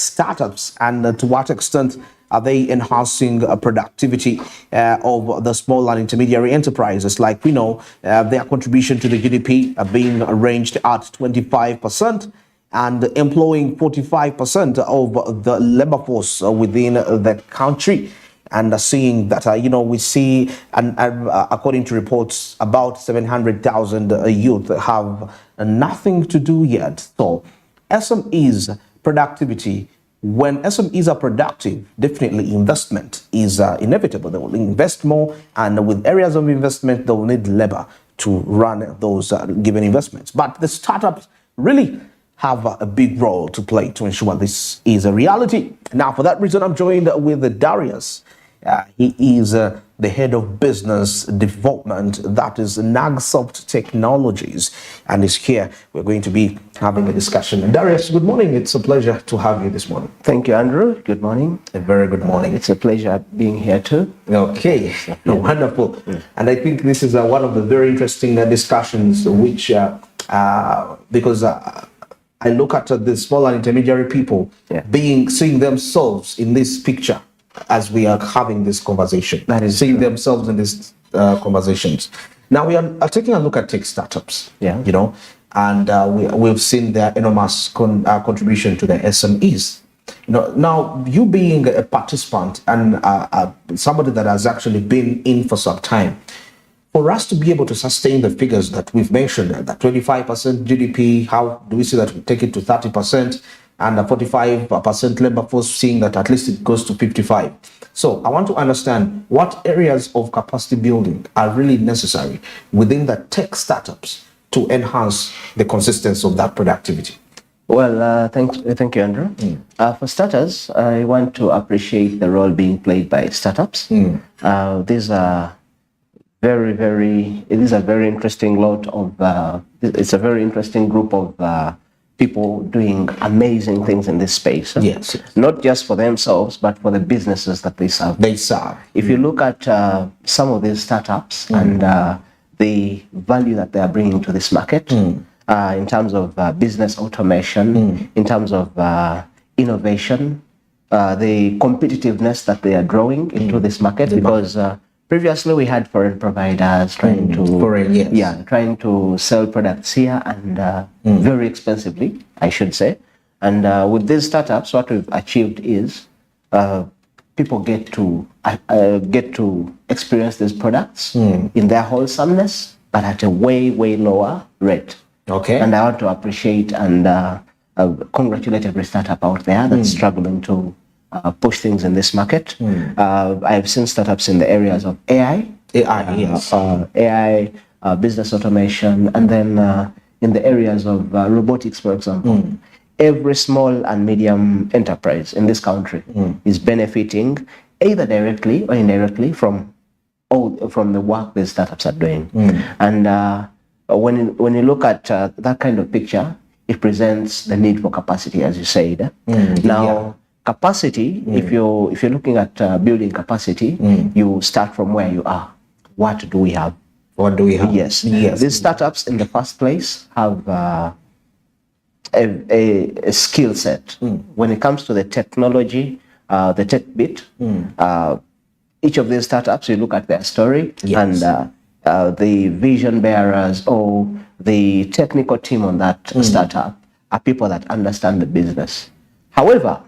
startups, and to what extent are they enhancing productivity of the small and intermediary enterprises? Like we know, their contribution to the GDP are being arranged at 25%. And employing 45% of the labor force within the country. And seeing that, we see, and according to reports, about 700,000 youth have nothing to do yet. So SMEs productivity, when SMEs are productive, definitely investment is inevitable. They will invest more, and with areas of investment, they will need labor to run those given investments. But the startups really have a big role to play to ensure this is a reality. Now, for that reason, I'm joined with Darius. He is the head of business development, that is Nagsoft Technologies, and is here. We're going to be having a discussion. Darius, good morning. It's a pleasure to have you this morning. Thank you, Andrew. Good morning. A very good morning. It's a pleasure being here too. Okay, yeah. Wonderful. Yeah. And I think this is one of the very interesting discussions, which because I look at the small and intermediary people seeing themselves in this picture as we are having this conversation. That is seeing themselves in these conversations. Now we are taking a look at tech startups. Yeah, and we've seen their enormous contribution to the SMEs. Now you being a participant and somebody that has actually been in for some time, for us to be able to sustain the figures that we've mentioned, that 25% GDP, how do we see that we take it to 30%, and a 45% labor force, seeing that at least it goes to 55%. So I want to understand what areas of capacity building are really necessary within the tech startups to enhance the consistency of that productivity. Well, thank you, Andrew. For starters, I want to appreciate the role being played by startups. These are it is a very interesting lot of, it's a very interesting group of people doing amazing things in this space. Yes. Not just for themselves, but for the businesses that they serve. If you look at some of these startups and the value that they are bringing to this market, in terms of business automation, in terms of innovation, the competitiveness that they are drawing into this market, because previously we had foreign providers trying to sell products here and very expensively, I should say. And with these startups, what we've achieved is people get to experience these products in their wholesomeness, but at a way lower rate. Okay. And I want to appreciate and congratulate every startup out there that's struggling to push things in this market. I've seen startups in the areas of AI, business automation, and then in the areas of robotics, for example. Every small and medium enterprise in this country is benefiting either directly or indirectly from the work these startups are doing. And when you look at that kind of picture, it presents the need for capacity, as you said. Capacity, if you're looking at building capacity, you start from where you are. What do we have? Yes. These startups in the first place have a skill set. When it comes to the technology, the tech bit, each of these startups, you look at their story and the vision bearers or the technical team on that startup are people that understand the business. However,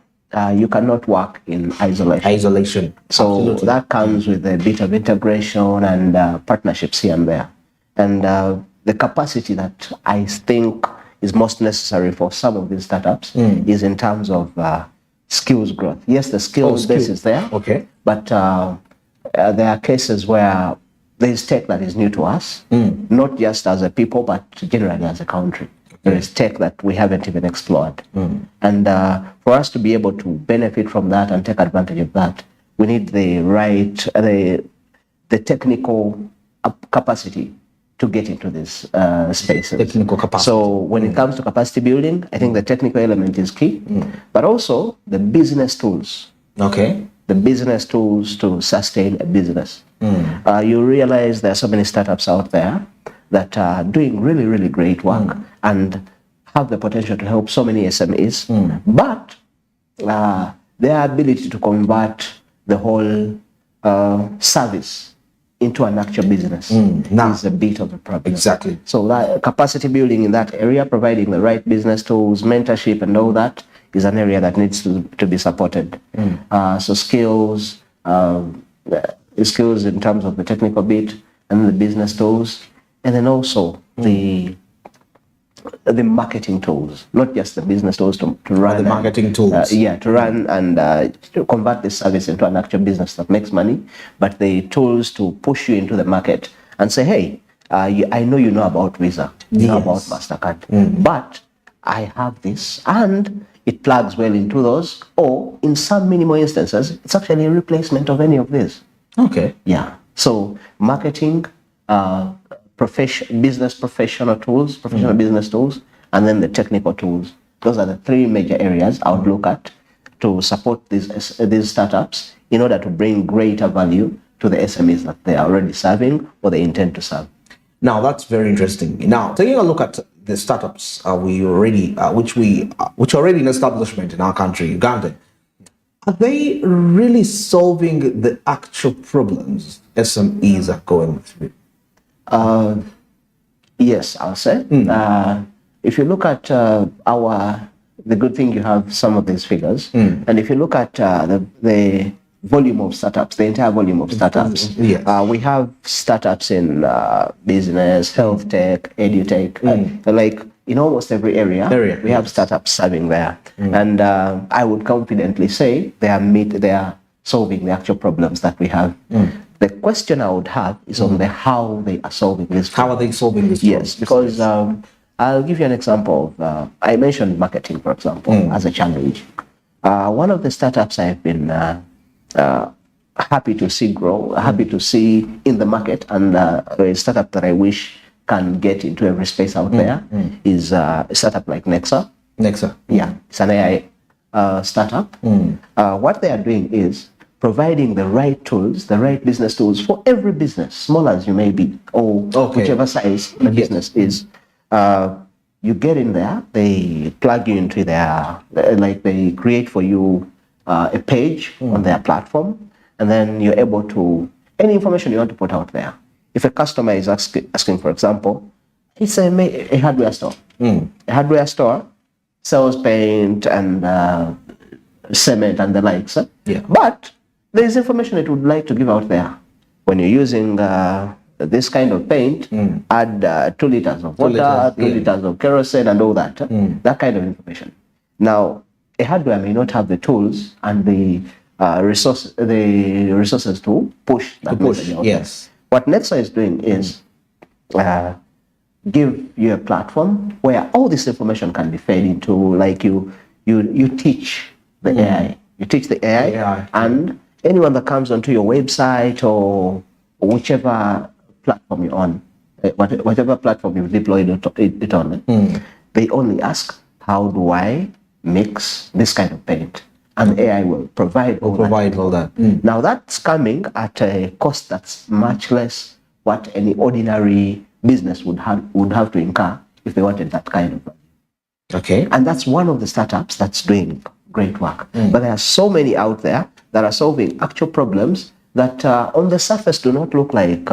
you cannot work in isolation. So absolutely. That comes with a bit of integration and partnerships here and there. And the capacity that I think is most necessary for some of these startups is in terms of skills growth. Yes, the skills base is there, but there are cases where there is tech that is new to us, not just as a people, but generally as a country. There is tech that we haven't even explored. And for us to be able to benefit from that and take advantage of that, we need the technical capacity to get into these spaces. Technical capacity. So when it comes to capacity building, I think the technical element is key, but also the business tools. The business tools to sustain a business. You realize there are so many startups out there that are doing really, really great work and have the potential to help so many SMEs, but their ability to convert the whole service into an actual business is a bit of a problem. Exactly. So that capacity building in that area, providing the right business tools, mentorship and all that is an area that needs to be supported. So skills in terms of the technical bit and the business tools, and then also the marketing tools, not just the business tools to run. The marketing tools. To run and to convert this service into an actual business that makes money, but the tools to push you into the market and say, hey, I know you know about Visa, you know about MasterCard, but I have this, and it plugs well into those, or in some minimal instances, it's actually a replacement of any of these. Okay. Yeah. So marketing, business professional tools, professional business tools, and then the technical tools. Those are the three major areas I would look at to support these startups in order to bring greater value to the SMEs that they are already serving or they intend to serve. Now that's very interesting. Now taking a look at the startups which are already in establishment in our country, Uganda, are they really solving the actual problems SMEs are going through? Yes, I'll say. If you look at the good thing, you have some of these figures, and if you look at the volume of startups, the entire volume of startups, we have startups in business, health tech, edutech, like in almost every area we have startups serving there, and I would confidently say they are solving the actual problems that we have. The question I would have is on the how they are solving this problem. How are they solving this problem? Yes, because I'll give you an example of, I mentioned marketing, for example, as a challenge. One of the startups I've been happy to see grow, happy to see in the market, and a startup that I wish can get into every space out there is a startup like Nexa. Nexa. Yeah, it's an AI startup. What they are doing is providing the right tools, the right business tools for every business, small as you may be, or whichever size the business is. You get in there, they plug you into they create for you a page on their platform, and then you're able to, any information you want to put out there. If a customer is asking, for example, it's a hardware store. A hardware store sells paint and cement and the likes. But there's information it would like to give out there. When you're using this kind of paint, add 2 liters of water, 2 liters of kerosene and all that. That kind of information. Now, a hardware may not have the tools and the resources to push that message out there. What Netsa is doing is give you a platform where all this information can be fed into, like you teach the AI. You teach the AI, and anyone that comes onto your website or whichever platform you're on, whatever platform you've deployed it on, they only ask, how do I mix this kind of paint? And AI will provide all that. Now that's coming at a cost that's much less what any ordinary business would have to incur if they wanted that kind of value. Okay. And that's one of the startups that's doing great work. But there are so many out there that are solving actual problems that on the surface do not look like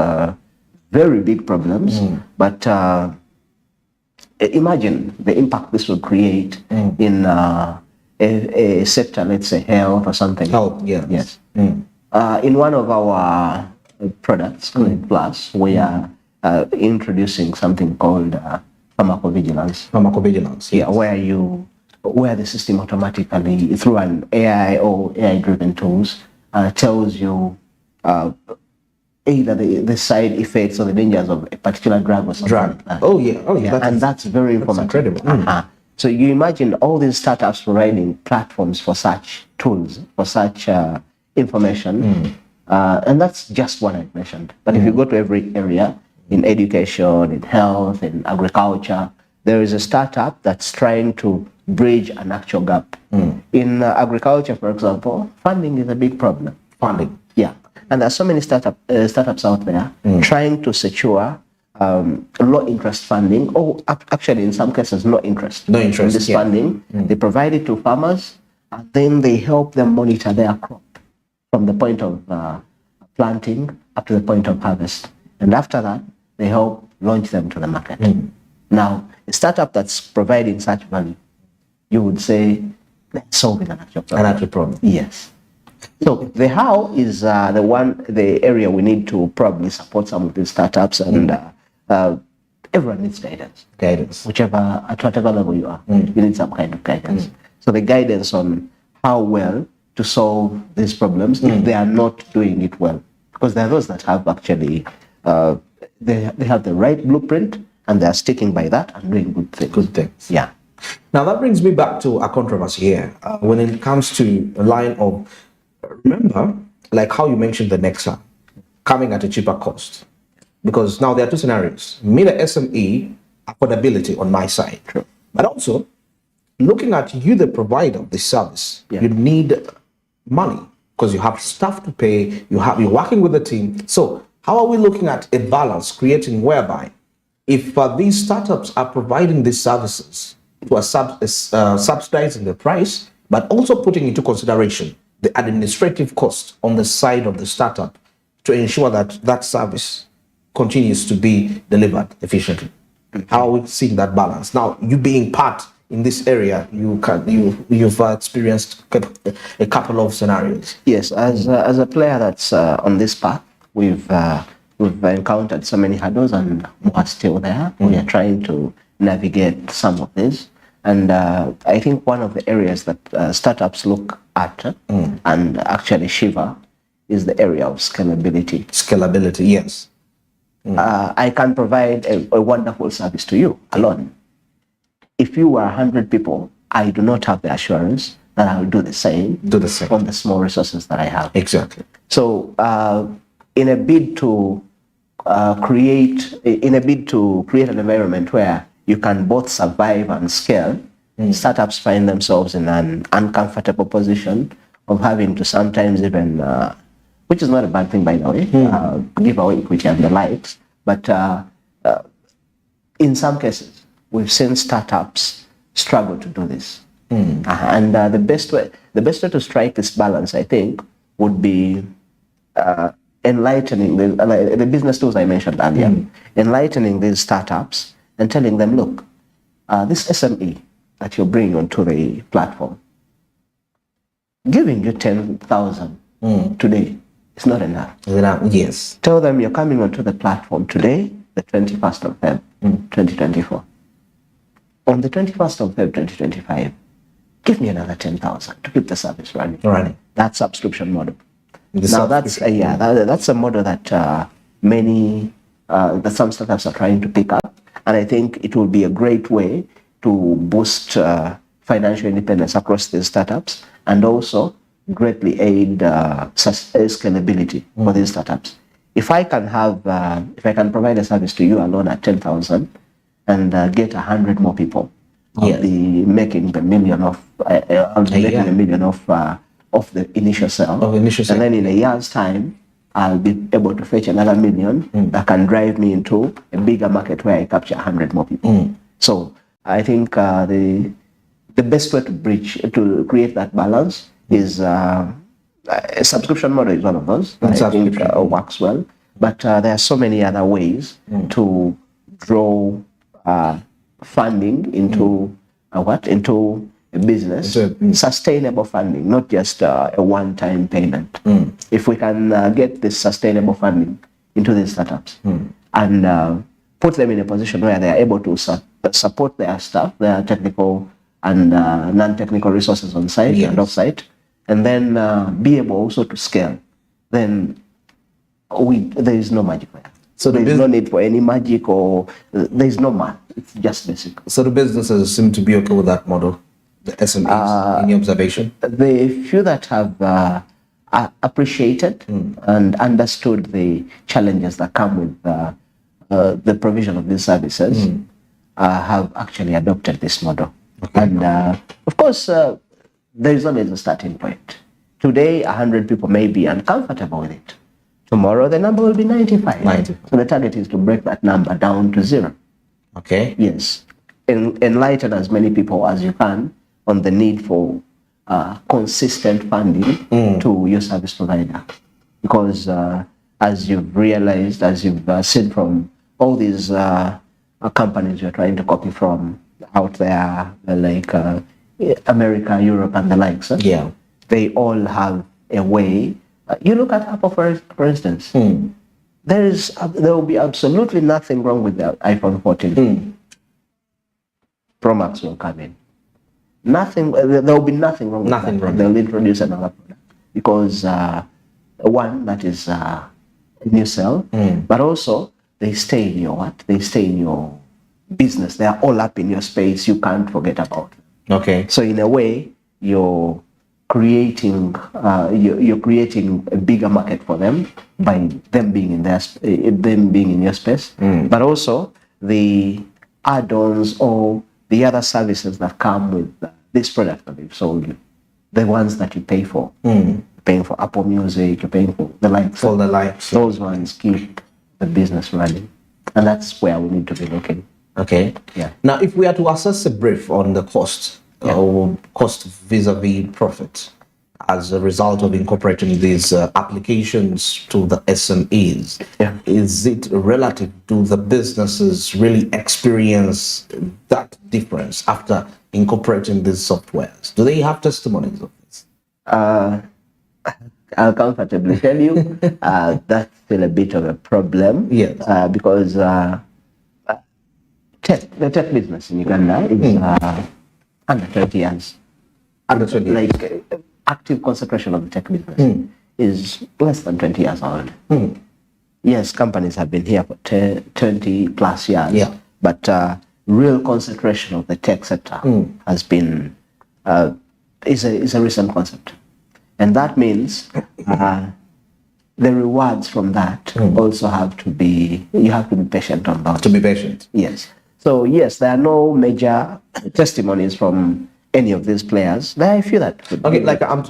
very big problems, but imagine the impact this will create in a sector, let's say health or something. Health, yes. In one of our products, Clinic Plus, we are introducing something called pharmacovigilance. Pharmacovigilance, yes. Where the system automatically, through an AI or AI-driven tools, tells you either the side effects or the dangers of a particular drug or something like that. Oh yeah. And that's very informative. That's incredible. So you imagine all these startups providing platforms for such tools, for such information, and that's just one I mentioned. But if you go to every area, in education, in health, in agriculture, there is a startup that's trying to bridge an actual gap. In agriculture, for example, funding is a big problem. Funding. Yeah. And there's so many startups out there trying to secure low interest funding, or actually in some cases no interest. No interest. In this funding. They provide it to farmers, and then they help them monitor their crop from the point of planting up to the point of harvest. And after that, they help launch them to the market. Now, a startup that's providing such value, you would say they're solving an actual problem. An actual problem. Yes. So the how is the area we need to probably support some of these startups, and everyone needs guidance. Guidance. At whatever level you are, you need some kind of guidance. So the guidance on how well to solve these problems if they are not doing it well. Because there are those that have actually, they have the right blueprint and they are sticking by that and doing good things. Good things. Yeah. Now that brings me back to a controversy here. When it comes to a line of, remember, like how you mentioned the Nexa coming at a cheaper cost. Because now there are two scenarios. Me, the SME, affordability on my side. True. But also, looking at you, the provider of the service, you need money because you have staff to pay, you're working with the team. So how are we looking at a balance, creating whereby if these startups are providing these services to subsidizing the price, but also putting into consideration the administrative cost on the side of the startup to ensure that that service continues to be delivered efficiently? How are we seeing that balance? Now, you being part in this area, you've experienced a couple of scenarios. Yes, as a player that's on this path, we've encountered so many hurdles, and we're still there. We are trying to navigate some of this, and I think one of the areas that startups look at and actually shiver is the area of scalability. Scalability, yes. I can provide a wonderful service to you alone. If you were 100 people, I do not have the assurance that I will do the same on the small resources that I have. Exactly. So, in a bid to create an environment where you can both survive and scale, startups find themselves in an uncomfortable position of having to sometimes even, which is not a bad thing by the way, give away equity and the likes, but in some cases, we've seen startups struggle to do this. And the best way to strike this balance, I think, would be enlightening the business tools I mentioned earlier, enlightening these startups and telling them, look, this SME that you're bringing onto the platform, giving you 10,000 today is not enough. Yes. Tell them you're coming onto the platform today, the 21st of Feb, 2024. On the 21st of Feb, 2025, give me another 10,000 to keep the service running. That subscription model. Now that's a model that that some startups are trying to pick up, and I think it will be a great way to boost financial independence across these startups, and also greatly aid scalability for these startups. If I can provide a service to you alone at 10,000 and get 100 more people, I'll be making the million off. I'll be making a million off the initial sale. And then in a year's time, I'll be able to fetch another million that can drive me into a bigger market where I capture 100 more people. So I think the best way to create that balance is a subscription model is one of those that I think works well. But there are so many other ways to draw funding into into a business, sustainable funding, not just a one-time payment. If we can get this sustainable funding into these startups and put them in a position where they are able to support their staff, their technical and non-technical resources on site and off-site, and then be able also to scale, then there is no magic there. So there is no need for any magic, or there is no math. It's just basic. So the businesses seem to be okay with that model, the SMEs, in your observation? The few that have appreciated and understood the challenges that come with the provision of these services have actually adopted this model. And of course, there is always a starting point. Today, 100 people may be uncomfortable with it. Tomorrow, the number will be 95. So the target is to break that number down to 0. Okay. Yes. Enlighten as many people as you can on the need for consistent funding to your service provider. Because as you've realized, as you've seen from all these companies you're trying to copy from out there, like America, Europe, and the likes, Yeah. they all have a way. You look at Apple, for instance. There will be absolutely nothing wrong with the iPhone 14. Pro Max will come in. Nothing. There will be nothing wrong with Nothing that. wrong. They'll introduce another product because one, that is a new sell, but also they stay in your what? They stay in your business. They are all up in your space. You can't forget about them. Okay. So in a way, you're creating a bigger market for them by them being in your space, but also the add-ons or the other services that come with this product that they've sold you, the ones that you pay for. You're paying for Apple Music, you're paying for the likes. For the likes. Those ones keep the business running, and that's where we need to be looking. Okay. Yeah. Now, if we are to assess a brief on the cost or cost vis-a-vis profit as a result of incorporating these applications to the SMEs, is it relative? Do the businesses really experience that difference after incorporating these softwares? Do they have testimonies of this? I'll comfortably tell you that's still a bit of a problem. Yes. Because the tech business in Uganda is under 20 years. Under 20 years. Like active concentration of the tech business is less than 20 years old. Yes, companies have been here for 20 plus years, but real concentration of the tech sector has been is a recent concept, and that means the rewards from that also have to be, you have to be patient on that. To be patient. Yes. So yes, there are no major testimonies from any of these players. There are a few that could Okay, be. like I'm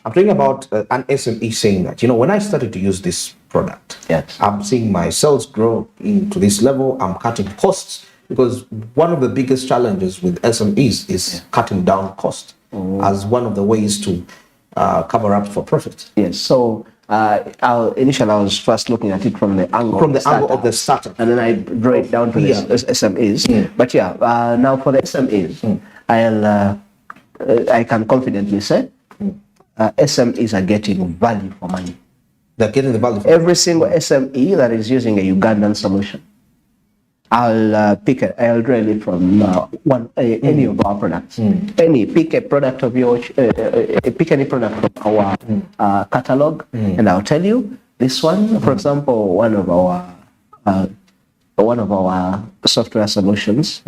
talking about an SME saying that, when I started to use this product, Yes. I'm seeing my sales grow into this level. I'm cutting costs, because one of the biggest challenges with SMEs is cutting down cost as one of the ways to cover up for profit. Yes. So initially, I was first looking at it from the angle From the angle of the startup. and then I draw it down to the SMEs. But now for the SMEs, I can confidently say SMEs are getting value for money. They're getting the value. Every single SME that is using a Ugandan solution, I'll draw it from any of our products. Pick a product of your, pick any product from our catalog, and I'll tell you this one. For example, one of our software solutions,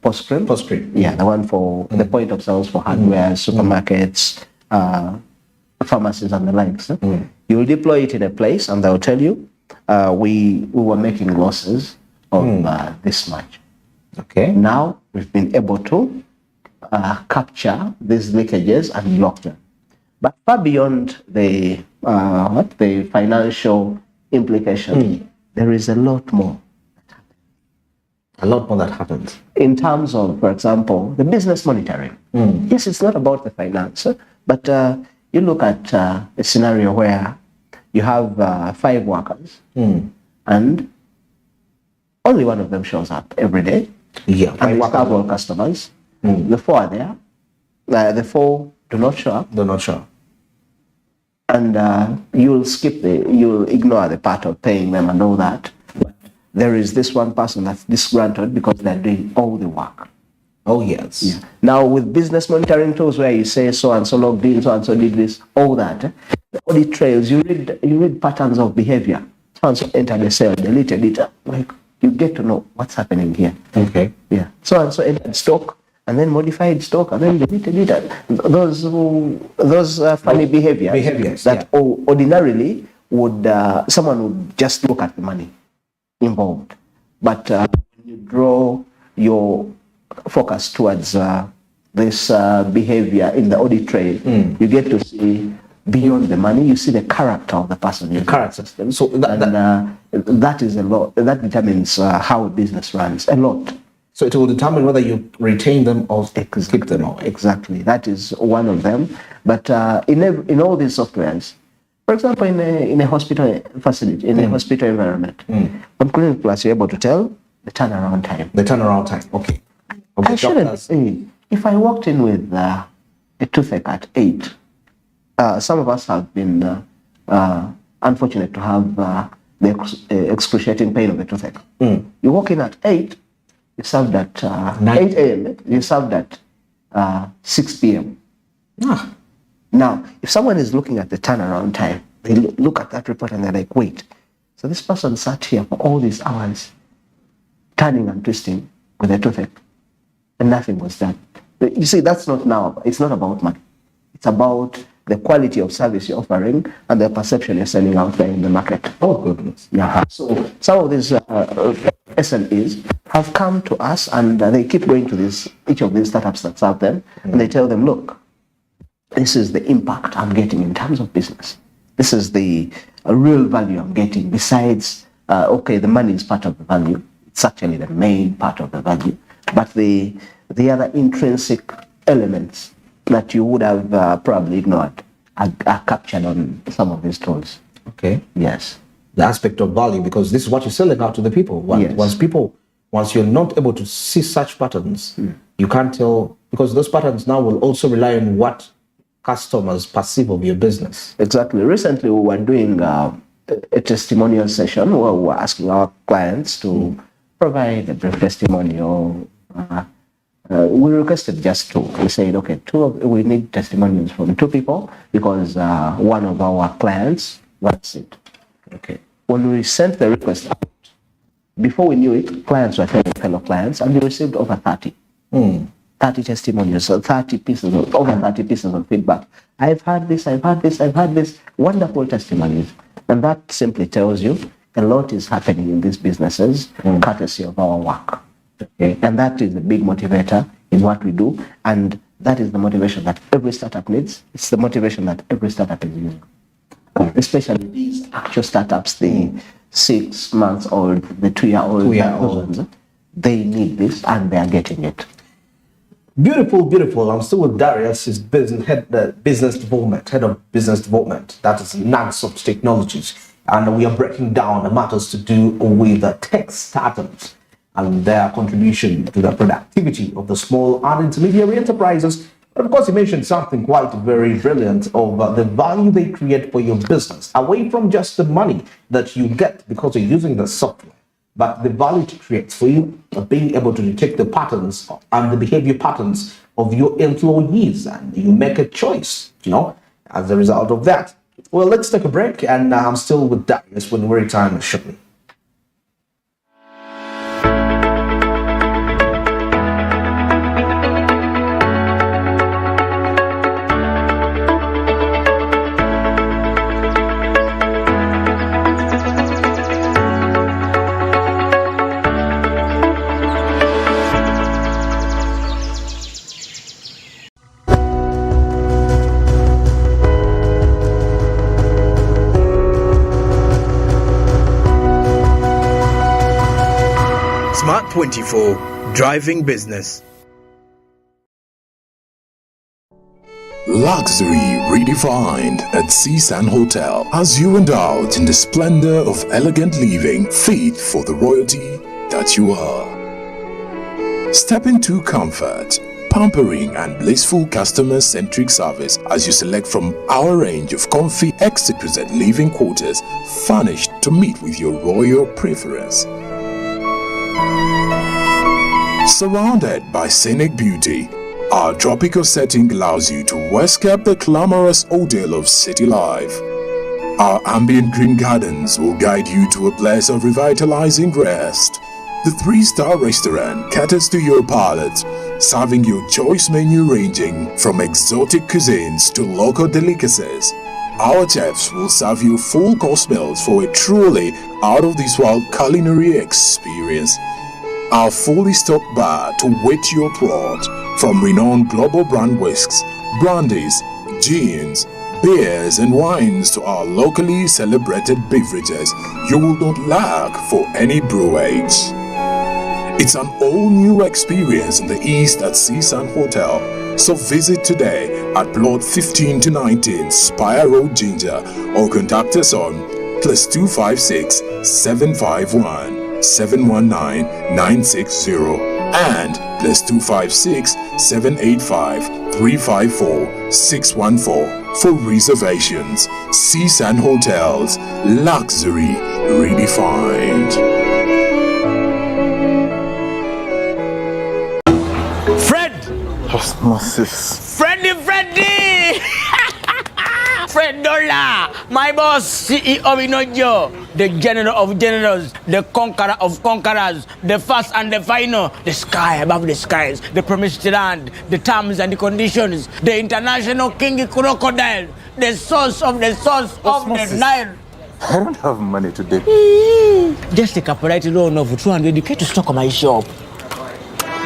Postgre. Yeah, the one for the point of sales for hardware, supermarkets, pharmacies, and the likes. You will deploy it in a place, and they'll tell you we were making losses of this much. Okay. Now we've been able to capture these leakages and block them. But far beyond the financial implication, there is a lot more. A lot more that happens. In terms of, for example, the business monitoring. Yes, it's not about the finance, but you look at a scenario where you have 5 workers and only one of them shows up every day. Yeah. And they have all customers. The 4 are there. The 4 do not show up. They're not sure. And you'll ignore the part of paying them and all that. But there is this one person that's disgruntled because they're doing all the work. Oh, yes. Yeah. Now, with business monitoring tools where you say so and so logged in, so and so did this, all that, the audit trails, you read patterns of behavior. So and so entered the cell, deleted it. Like, you get to know what's happening here. Okay. Yeah. So and so entered stock and then modified stock and then deleted it. Those funny behaviors that ordinarily would someone would just look at the money involved. But when you draw your focus towards this behavior in the audit trail, you get to see beyond the money. You see the character of the person. The character. System. So that is a lot. That determines how a business runs a lot. So it will determine whether you retain them or keep them away. Exactly. That is one of them. But in all these softwares, for example, in a hospital facility, in a hospital environment, on Clinic Plus, you're able to tell the turnaround time. The turnaround time, okay. I shouldn't say, if I walked in with a toothache at 8, some of us have been unfortunate to have the excruciating pain of a toothache. You walk in at 8, you served at 8 a.m., you served at 6 p.m. Ah. Now, if someone is looking at the turnaround time, they look at that report and they're like, wait, so this person sat here for all these hours, turning and twisting with a toothache, and nothing was done. You see, that's not now, it's not about money. It's about the quality of service you're offering and the perception you're sending out there in the market. Oh, goodness. Yeah. So some of these SMEs have come to us and they keep going to each of these startups that's out there, and they tell them, look, this is the impact I'm getting in terms of business. This is the real value I'm getting. Besides, okay, the money is part of the value. It's actually the main part of the value. But the other intrinsic elements that you would have probably ignored are captured on some of these tools. Okay. Yes. The aspect of value, because this is what you're selling out to the people. Once you're not able to see such patterns, you can't tell, because those patterns now will also rely on what customers perceive of your business. Exactly. Recently, we were doing a testimonial session where we were asking our clients to provide a brief testimonial. We requested just 2. We said, okay, we need testimonials from 2 people because one of our clients wants it. Okay. When we sent the request out, before we knew it, clients were telling fellow clients, and we received over 30. 30 testimonials, so over 30 pieces of feedback. I've had this, I've had this, I've had this. Wonderful testimonies. And that simply tells you a lot is happening in these businesses, courtesy of our work. Okay? And that is a big motivator in what we do. And that is the motivation that every startup needs. It's the motivation that every startup is using. Especially these actual startups, the 6 months old, the 2-year-old, they need this and they are getting it. Beautiful, beautiful. I'm still with Darius, his head of business development. That is Nansoft Technologies. And we are breaking down the matters to do with the tech startups and their contribution to the productivity of the small and intermediary enterprises. But of course, you mentioned something quite very brilliant of the value they create for your business, away from just the money that you get because you're using the software, but the value it creates for you, being able to detect the patterns and the behavior patterns of your employees, and you make a choice, as a result of that. Well, let's take a break, and I'm still with Darius when we return shortly. Smart 24, driving business. Luxury redefined at Seasand Hotel as you indulge in the splendor of elegant living fit for the royalty that you are. Step into comfort, pampering and blissful customer-centric service as you select from our range of comfy, exquisite living quarters furnished to meet with your royal preference. Surrounded by scenic beauty, our tropical setting allows you to escape the glamorous ordeal of city life. Our ambient green gardens will guide you to a place of revitalizing rest. The 3-star restaurant caters to your palate, serving your choice menu ranging from exotic cuisines to local delicacies. Our chefs will serve you full-course meals for a truly out-of-this-world culinary experience. Our fully stocked bar to whet your throat, from renowned global brand whisks, brandies, gins, beers and wines to our locally celebrated beverages, you will not lack for any brew age. It's an all-new experience in the East at Seasand Hotel. So visit today at Plot 15 to 19 Spire Road, Ginger, or contact us on +256 751 719 960 and +256 785 354 614 for reservations. Seasand Hotels, luxury redefined. Fred! Osmosis. Freddy! Fred Dollar, my boss, CEO Inojo, the general of generals, the conqueror of conquerors, the first and the final, the sky above the skies, the promised land, the terms and the conditions, the international king crocodile, the source of the Osmosis. Nile. I don't have money today. Just take a polite loan of 200k to stock on my shop.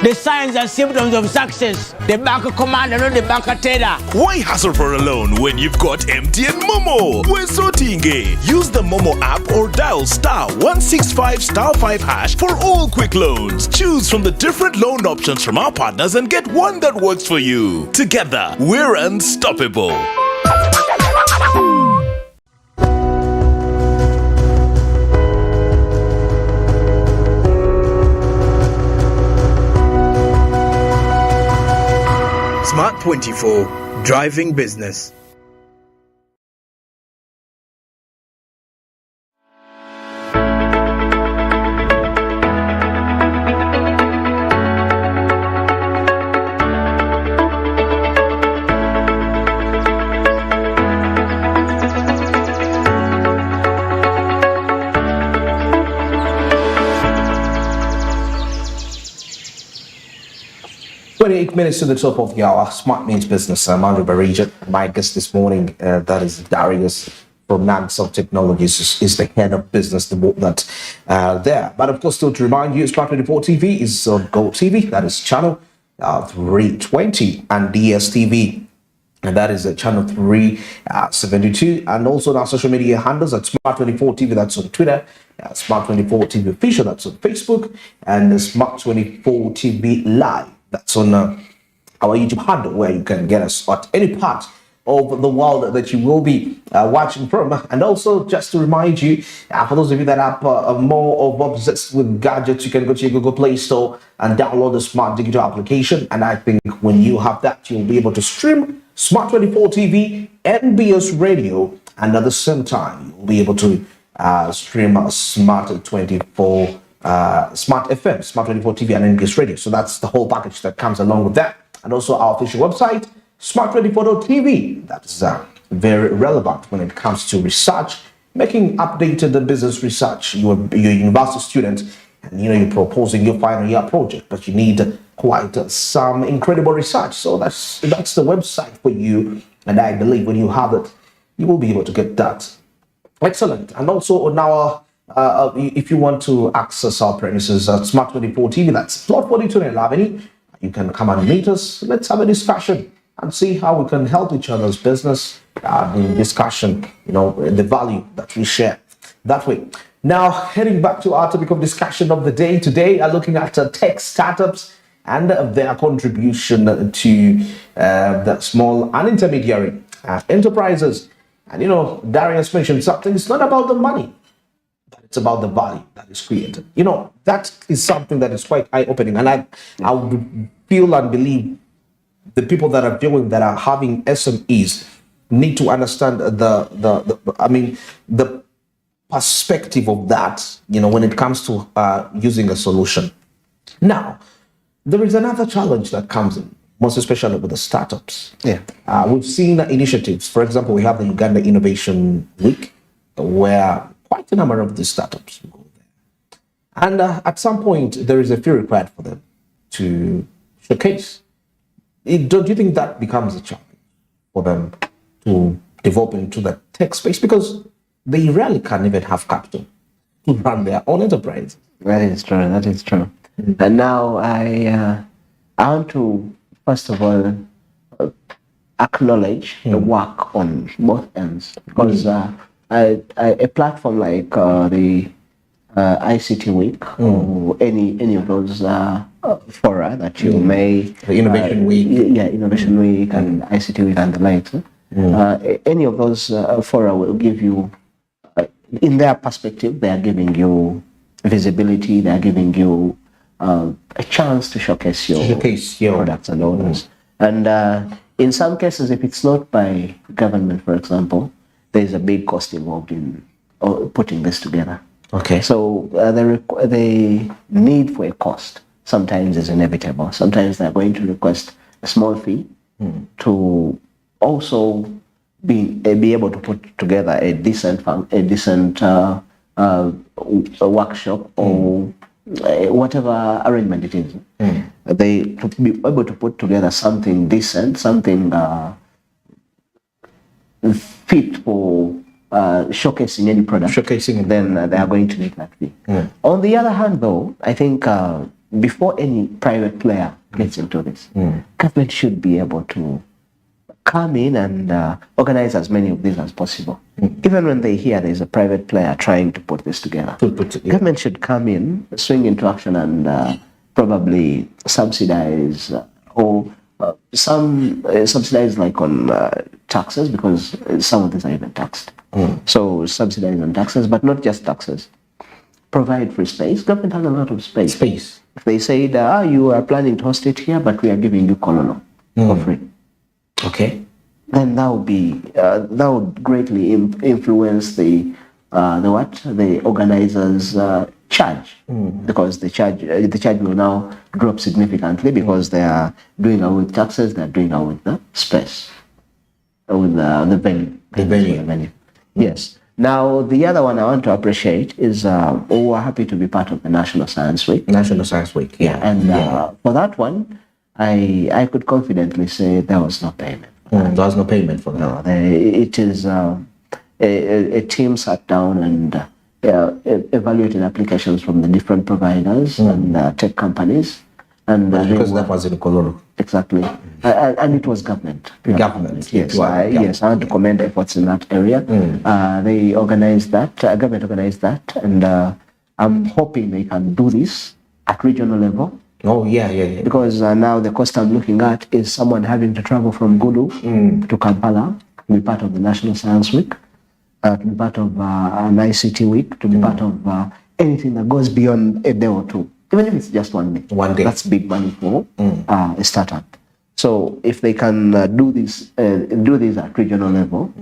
The signs and symptoms of success, the bank commander, not the bank teller. Why hassle for a loan when you've got MTN Momo? We're so tingy. Use the Momo app or dial *165*5# for all quick loans. Choose from the different loan options from our partners and get one that works for you. Together, we're unstoppable. Smart 24, driving business. Minutes to the top of the hour. Smart means business. I'm Andrew Barija. My guest this morning, that is Darius from Nansoft Technologies, is the head of business development there. But of course, still to remind you, Smart 24 TV is on GOTV. That is channel 320, and DSTV. And that is channel 372. And also on our social media handles at Smart 24 TV, that's on Twitter. Smart 24 TV Official, that's on Facebook. And Smart 24 TV Live. That's on our YouTube handle, where you can get us at any part of the world that you will be watching from. And also, just to remind you, for those of you that are more obsessed with gadgets, you can go to your Google Play Store and download the Smart Digital application. And I think when you have that, you'll be able to stream Smart 24 TV, NBS Radio, and at the same time, you'll be able to stream Smart 24 Smart FM, Smart 24 TV, and NBS Radio. So that's the whole package that comes along with that. And also our official website, smart24.tv. That's very relevant when it comes to research, making updated business research. You're a university student, and you're proposing your final year project, but you need quite some incredible research. So that's the website for you. And I believe when you have it, you will be able to get that. Excellent. And also on our if you want to access our premises at Smart 24 TV, that's Plot 42 in Avenue, you can come and meet us. Let's have a discussion and see how we can help each other's business in discussion, the value that we share that way. Now, heading back to our topic of discussion of the day today, looking at tech startups and their contribution to the small and intermediary enterprises. And, Darius mentioned something. It's not about the money. It's about the value that is created. That is something that is quite eye-opening. And I would feel and believe the people that are viewing, that are having SMEs, need to understand the perspective of that, when it comes to using a solution. Now, there is another challenge that comes in, most especially with the startups. Yeah. We've seen initiatives. For example, we have the Uganda Innovation Week, where quite a number of these startups go there. And at some point, there is a fee required for them to showcase. Don't you think that becomes a challenge for them to develop into the tech space? Because they rarely can even have capital to run their own enterprise. That is true. And now I want to, first of all, acknowledge the work on both ends. Because a platform like the ICT Week or any of those fora that you may The Innovation Week. Innovation Week and ICT Week and the likes. Any of those fora will give you, in their perspective, they are giving you visibility. They are giving you a chance to showcase your products and owners. And in some cases, if it's not by government, for example, there is a big cost involved in putting this together. Okay. So the need for a cost sometimes is inevitable. Sometimes they're going to request a small fee to also be able to put together a decent workshop or whatever arrangement it is. They to be able to put together something decent, something fit for showcasing any product, then they are going to need that fee. On the other hand, though, I think before any private player gets into this, government should be able to come in and organize as many of these as possible. Even when they hear there's a private player trying to put this together, government should come in, swing into action, and probably subsidize or subsidize like on taxes, because some of these are even taxed. So subsidize on taxes, but not just taxes. Provide free space. Government has a lot of space. If they say that you are planning to host it here, but we are giving you Cololo for free. Okay. Then that would be that would greatly influence the organizers' charge, because the charge will now drop significantly because they are doing away with taxes. They are doing away with the space, with the venue. The venue. Yes. Now, the other one I want to appreciate is we're happy to be part of the National Science Week. National Science Week, And for that one, I could confidently say there was no payment. There was no payment for that. No, it is a team sat down and evaluated applications from the different providers and tech companies. And because that was in Colorado. Exactly. And it was government. Government. Yes. Yes, I want to commend efforts in that area. They organized that, government organized that, and I'm hoping they can do this at regional level. Oh, yeah. Because now the cost I'm looking at is someone having to travel from Gulu to Kampala to be part of the National Science Week, to be part of an ICT week, to be part of anything that goes beyond a day or two. Even if it's just 1 day. 1 day. That's big money for a startup. So if they can do this at regional level,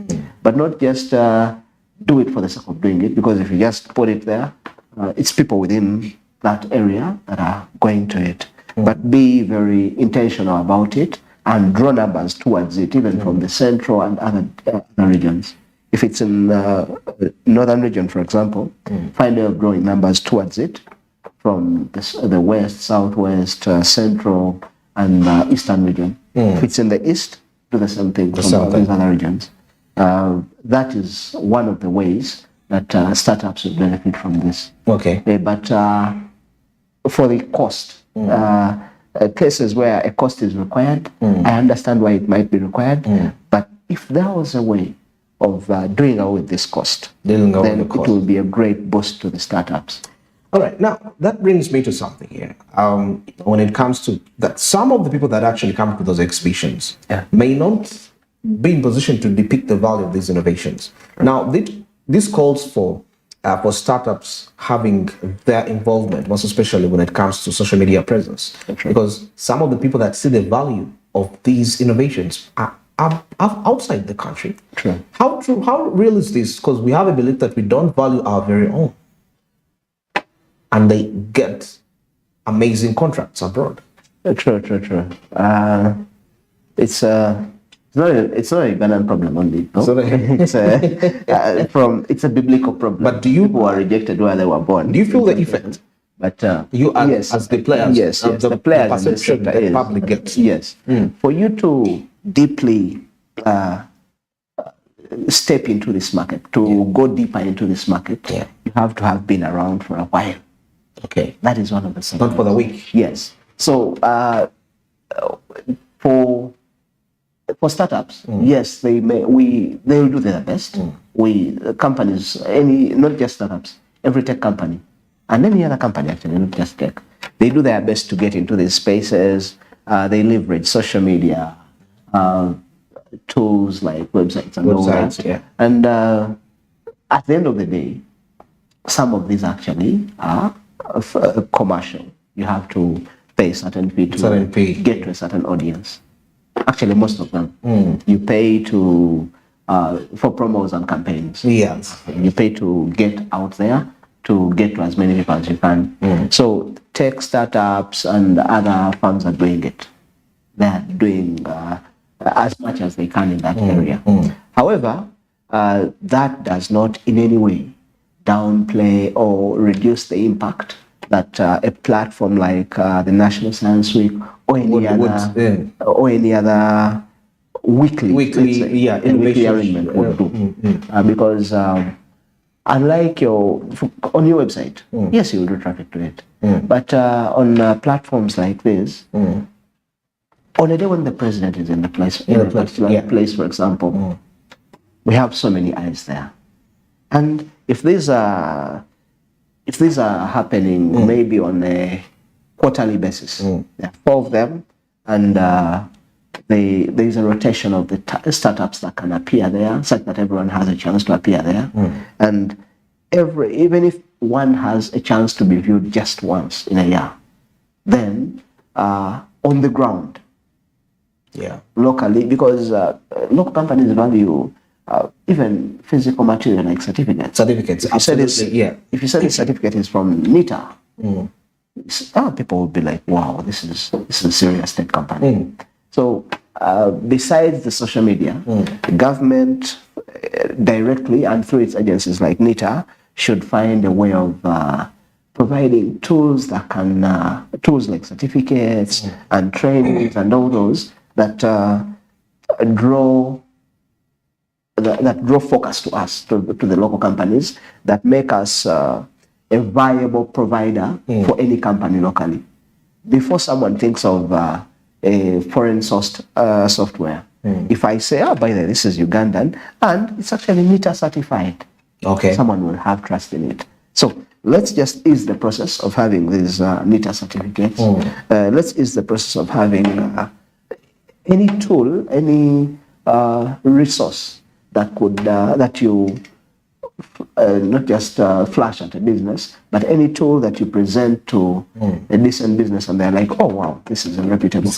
but not just do it for the sake of doing it, because if you just put it there, it's people within that area that are going to it. But be very intentional about it and draw numbers towards it, even from the central and other regions. If it's in northern region, for example, find a way of drawing numbers towards it from the west, southwest, central, and eastern region. If it's in the east, do the same thing from these other regions. That is one of the ways that startups will benefit from this. Okay. But for the cost, cases where a cost is required, I understand why it might be required, but if there was a way of doing away with this cost, then it will be a great boost to the startups. All right. Now, that brings me to something here. When it comes to that, some of the people that actually come to those exhibitions may not be in position to depict the value of these innovations. Now, this calls for startups having their involvement, most especially when it comes to social media presence. Because some of the people that see the value of these innovations are outside the country. How real is this? Because we have a belief that we don't value our very own, and they get amazing contracts abroad. True. It's not a Ghanaian problem only. No? It's a biblical problem. But people were rejected where they were born? Do you feel the effect? But you as the players, the players, the perception that the public gets. Yes. For you to deeply step into this market, to go deeper into this market, you have to have been around for a while. Okay. That is one of the things. Not for the week. Yes. So for startups, yes, they will do their best. Companies, not just startups, every tech company and any other company actually, not just tech. They do their best to get into these spaces. They leverage social media, tools like websites and all that. Yeah. And at the end of the day, some of these actually are commercial. You have to pay a certain fee to get to a certain audience. Actually, most of them. You pay to for promos and campaigns. Yes. You pay to get out there, to get to as many people as you can. So tech startups and other firms are doing it. They're doing as much as they can in that area. However, that does not in any way downplay or reduce the impact that a platform like the National Science Week or any other weekly arrangement would do. Because unlike on your website, yes, you will do traffic to it. But on platforms like this, on a day when the president is in the place, place, for example, we have so many eyes there. And if these are happening maybe on a quarterly basis, there are 4 of them, and there is a rotation of the startups that can appear there, such that everyone has a chance to appear there. And even if one has a chance to be viewed just once in a year, then on the ground, locally, because local companies value even physical material like certificates. If you say this certificate is from NITA, people will be like, wow, this is a serious tech company. So besides the social media, the government directly and through its agencies like NITA should find a way of providing tools that can, tools like certificates and trainings and all those that draw focus to us, to the local companies, that make us a viable provider for any company locally. Before someone thinks of a foreign sourced software, if I say, by the way, this is Ugandan and it's actually NITA certified, someone will have trust in it. So let's just ease the process of having these NITA certificates. Let's ease the process of having any tool, any resource that could that you not just flash at a business, but any tool that you present to a decent business, and they're like, oh wow, this is a reputable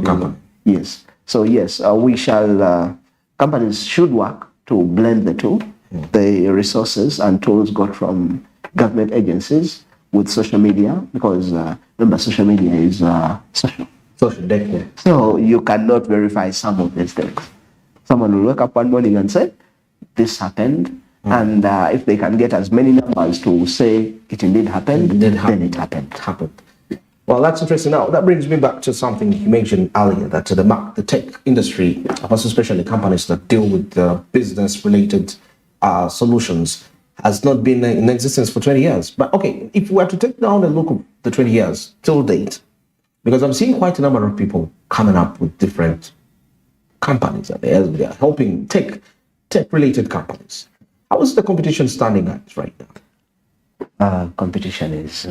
company. Yes. So yes, we shall. Companies should work to blend the two, the resources and tools got from government agencies with social media, because remember, social media is social. So you cannot verify some of these things. Someone will wake up one morning and say, this happened. And if they can get as many numbers to say it indeed happened, then it happened. Well, that's interesting. Now, that brings me back to something you mentioned earlier, that the tech industry, especially companies that deal with business-related solutions, has not been in existence for 20 years. But okay, if we were to take down a look at the 20 years till date, because I'm seeing quite a number of people coming up with different companies, and they are helping tech-related companies. How is the competition standing at right now? Competition is...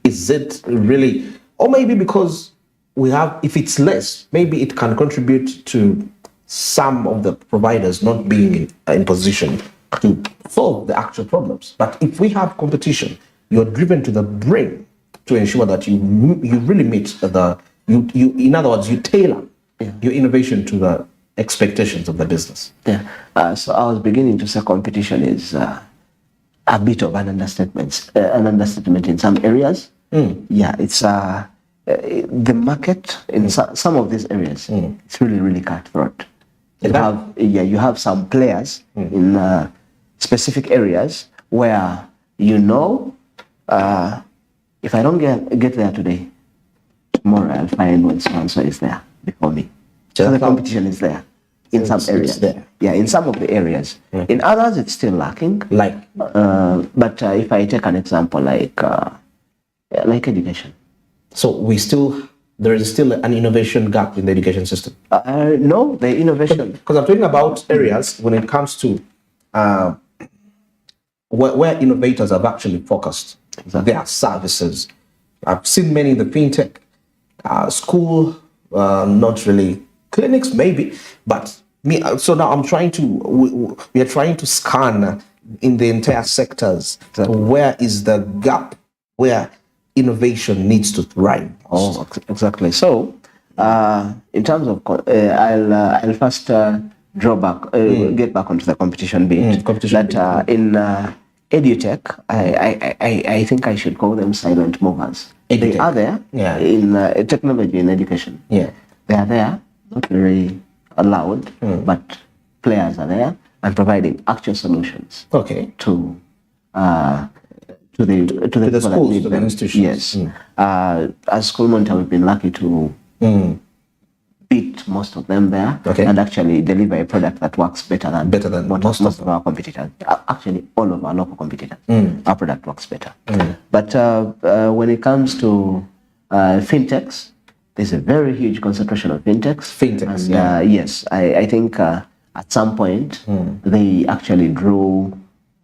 Is it really, or maybe because we have, if it's less, maybe it can contribute to some of the providers not being in position to solve the actual problems. But if we have competition, you're driven to the brim to ensure that you really meet in other words, you tailor your innovation to the expectations of the business. So I was beginning to say competition is a bit of an understatement in some areas. It's the market in some of these areas. It's really cutthroat. You have some players in specific areas where if I don't get there today, tomorrow I'll find when so is there before me. So the competition is there in some areas. In some of the areas. In others, it's still lacking. But if I take an example like education. So there is still an innovation gap in the education system. No, the innovation. Because I'm talking about areas when it comes to where innovators have actually focused their services. I've seen many in the fintech, school, not really, clinics maybe, but me. So now I'm trying to, we are trying to scan in the entire sectors. Where is the gap where innovation needs to thrive? Oh, exactly. So, in terms of, I'll first draw back, get back onto the competition bit. That in edutech, I think I should call them silent movers. They are there in technology in education. Yeah, they are there, not very loud, but players are there and providing actual solutions. Okay. To the schools, to the institutions. Yes. As School Monitor, we've been lucky to beat most of them there, and actually deliver a product that works better than most of our competitors. Actually, all of our local competitors, our product works better. But when it comes to fintechs, there's a very huge concentration of fintechs. And, yes, I think at some point they actually drew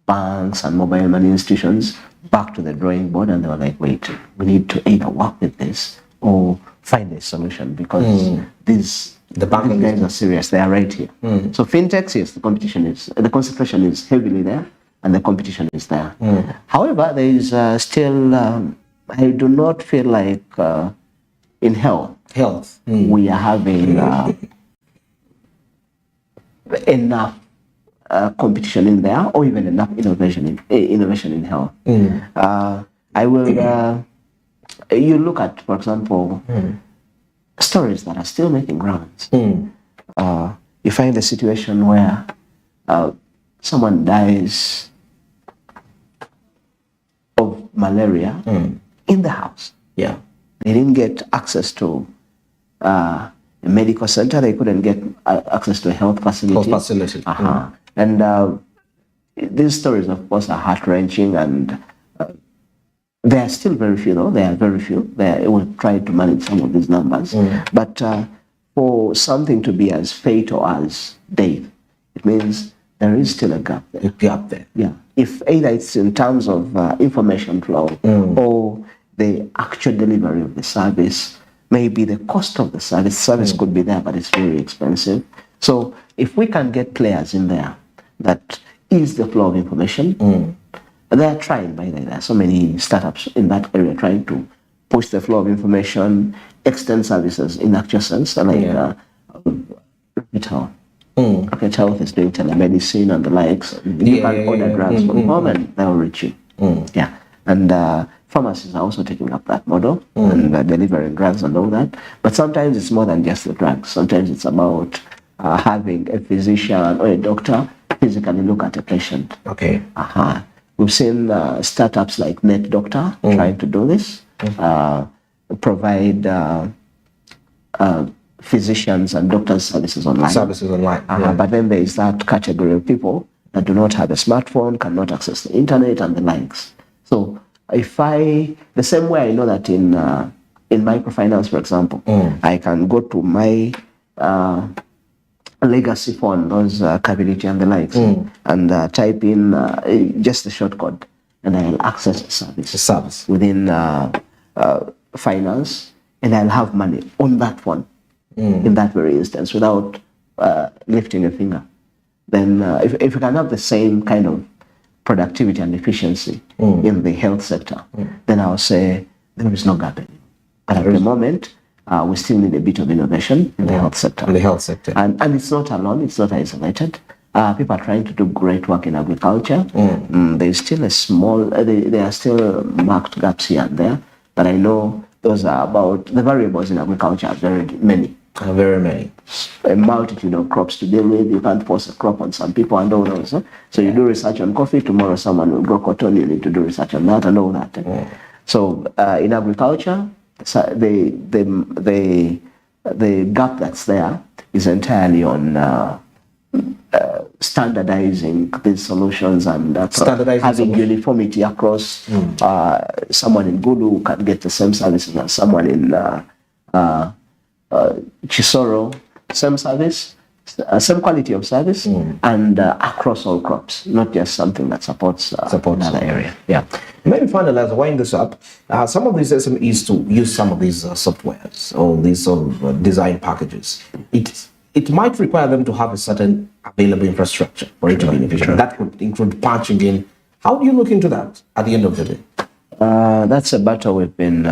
banks and mobile money institutions back to the drawing board, and they were like, wait, we need to either work with this or find a solution, because these guys are serious. They are right here. So fintechs, yes, the concentration is heavily there, and the competition is there. However, there is still, I do not feel like in health we are having enough competition in there, or even enough innovation in health. I will. You look at, for example, stories that are still making rounds. You find a situation where someone dies of malaria in the house. Yeah, they didn't get access to a medical center. They couldn't get access to a health facility. And these stories, of course, are heart-wrenching, and there are still very few, though. There are very few. We'll try to manage some of these numbers. But for something to be as fatal as death, it means there is still a gap there. Yeah. If either it's in terms of information flow or the actual delivery of the service, maybe the cost of the service could be there, but it's very expensive. So if we can get players in there that ease the flow of information, they're trying, by the way, there are so many startups in that area trying to push the flow of information, extend services in actual sense, like Rocket Health is doing telemedicine and the likes. You can order drugs from home and they'll reach you. Yeah, and pharmacies are also taking up that model and delivering drugs and all that. But sometimes it's more than just the drugs. Sometimes it's about having a physician or a doctor physically look at a patient. Okay. We've seen startups like NetDoctor trying to do this, provide physicians and doctors services online. But then there is that category of people that do not have a smartphone, cannot access the internet and the likes. So the same way I know that in microfinance, for example, I can go to my legacy phone, those Capability and the likes, and type in just a short code, and I'll access the service within finance, and I'll have money on that phone in that very instance without lifting a finger. Then if you can have the same kind of productivity and efficiency in the health sector, then I'll say there is no gap anymore. But at the moment, we still need a bit of innovation in the health sector. And it's not alone, it's not isolated. People are trying to do great work in agriculture. There's still there are still marked gaps here and there, but I know those are about, the variables in agriculture are very many. A multitude of crops to deal with. You can't force a crop on some people and all those. So you do research on coffee, tomorrow someone will grow cotton, you need to do research on that and all that. So in agriculture, the gap that's there is entirely on standardizing these solutions and having uniformity across. Someone in Gulu can get the same services as someone in Chisoro, same service, same quality of service and across all crops, not just something that supports another area. Yeah. Maybe finally, wind this up, some of these SMEs to use some of these softwares or these sort of design packages, it might require them to have a certain available infrastructure for it to be efficient. That would include patching in. How do you look into that at the end of the day? That's a battle we've been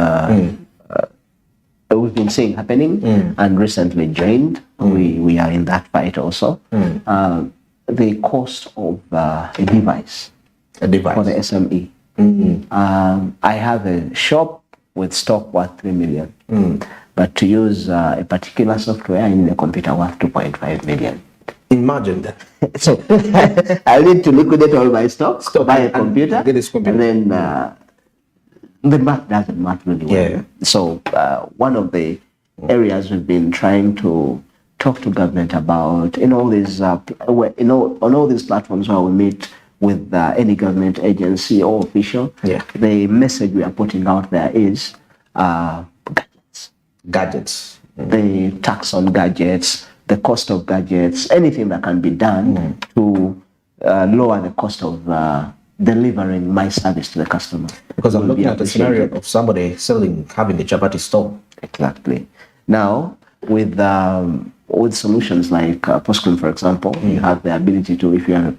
seeing happening, and recently joined. We are in that fight also. The cost of a device for the SME. I have a shop with stock worth 3 million, but to use a particular software, I need a computer worth 2.5 million. Imagine that. So I need to liquidate all my stock, buy a computer, get this computer, and then the math doesn't math really well. Yeah. So one of the areas we've been trying to talk to government about in all these on all these platforms where we meet with any government agency or official, the message we are putting out there is gadgets. The tax on gadgets, the cost of gadgets, anything that can be done to lower the cost of delivering my service to the customer. Because I'm looking at a scenario of somebody having a chapati store. Exactly. Now, with solutions like Postcrim, for example, you have the ability to, if you have a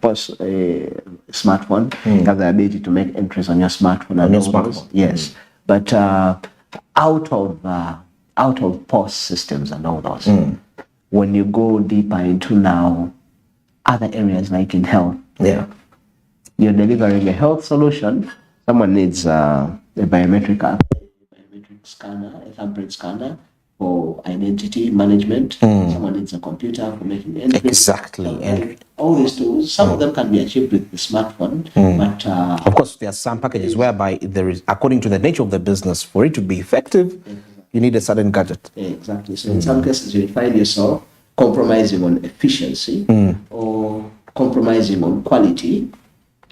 smartphone, you have the ability to make entries on your smartphone. On your smartphone. Yes. But out of POS systems and all those, when you go deeper into now other areas like in health, you're delivering a health solution. Someone needs a biometric scanner, a thumbprint scanner for identity management. Someone needs a computer for making entries. Exactly. And all these tools, some of them can be achieved with the smartphone, but of course, there are some packages whereby there is, according to the nature of the business, for it to be effective, you need a certain gadget. Exactly. So in some cases, you find yourself compromising on efficiency or compromising on quality,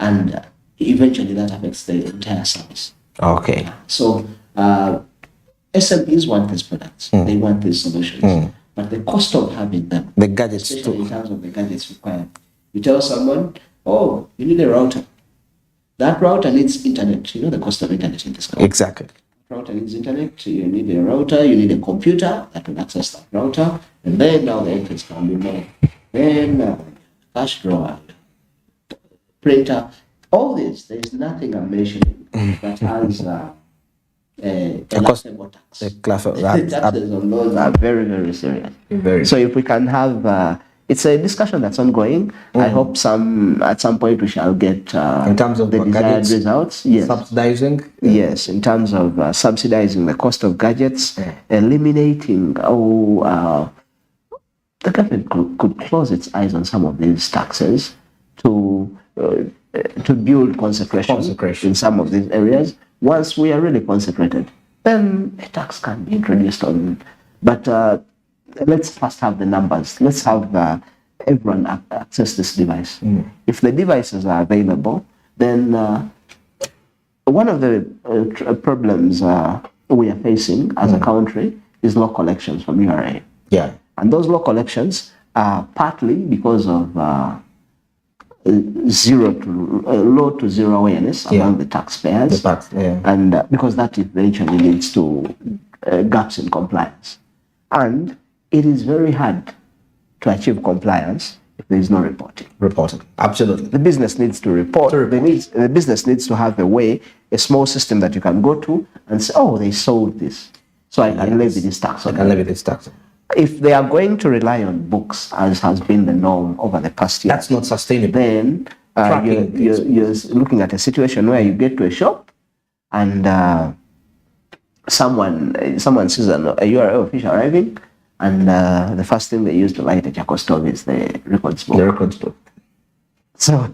and eventually that affects the entire service. Okay. So SMEs want these products, they want these solutions, but the cost of having them, the gadgets, especially in terms of the gadgets required. You tell someone, oh, you need a router. That router needs internet. You know the cost of internet in this country. Exactly. Router needs internet, you need a router, you need a computer that will access that router, and then now the entries can be more. Then cash drawer, printer, all this, there's nothing I'm mentioning that has a tax. Taxes on those are very, very serious. So if we can have, it's a discussion that's ongoing. I hope at some point we shall get in terms of the desired results. Yes. Subsidizing. Yes, in terms of subsidizing the cost of gadgets, eliminating. The government could close its eyes on some of these taxes to build concentration in some of these areas. Once we are really concentrated, then a tax can be introduced on. But let's first have the numbers. Let's have everyone access this device. If the devices are available, then one of the problems we are facing as a country is low collections from URA. Yeah. And those low collections are partly because of low to zero awareness among the taxpayers. And because that eventually leads to gaps in compliance. And it is very hard to achieve compliance if there is no reporting. Reporting, absolutely. The business needs to report. The business needs to have a small system that you can go to and say, oh, they sold this, so I can levy this tax on them. If they are going to rely on books, as has been the norm over the past year, that's not sustainable. Then you're looking at a situation where you get to a shop and someone sees a URL official arriving, and the first thing they use to light a charcoal stove is the records book. So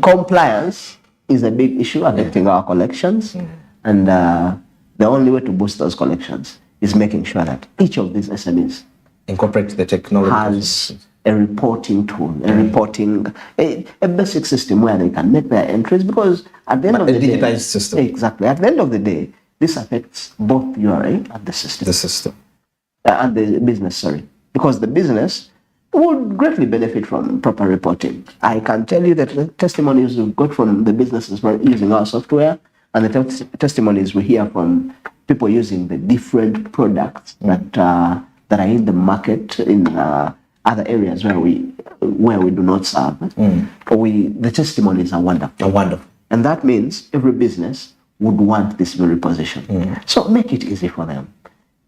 compliance is a big issue affecting our collections, and the only way to boost those collections is making sure that each of these SMEs incorporate the technology, has a reporting tool, a basic system where they can make their entries, because at the end of the day, digitized system. Exactly. At the end of the day, this affects both URA and the system. The system. And the business, because the business, would greatly benefit from proper reporting. I can tell you that the testimonies we've got from the businesses using our software and the testimonies we hear from people using the different products that are in the market in other areas where we do not serve. The testimonies are wonderful. Wonderful. And that means every business would want this very position. So make it easy for them.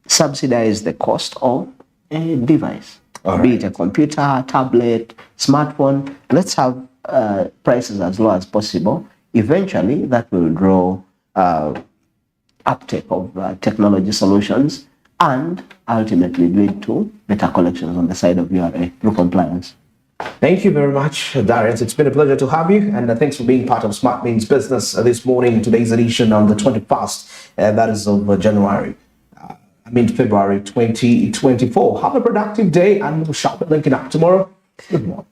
Subsidize the cost of a device, be it a computer, tablet, smartphone. Let's have prices as low as possible. Eventually, that will draw uptake of technology solutions and ultimately lead to better collections on the side of URA through compliance. Thank you very much, Darius. It's been a pleasure to have you, and thanks for being part of Smart Means Business this morning, today's edition on the 21st, that is of February 2024. Have a productive day, and we shall be linking up tomorrow. Good morning.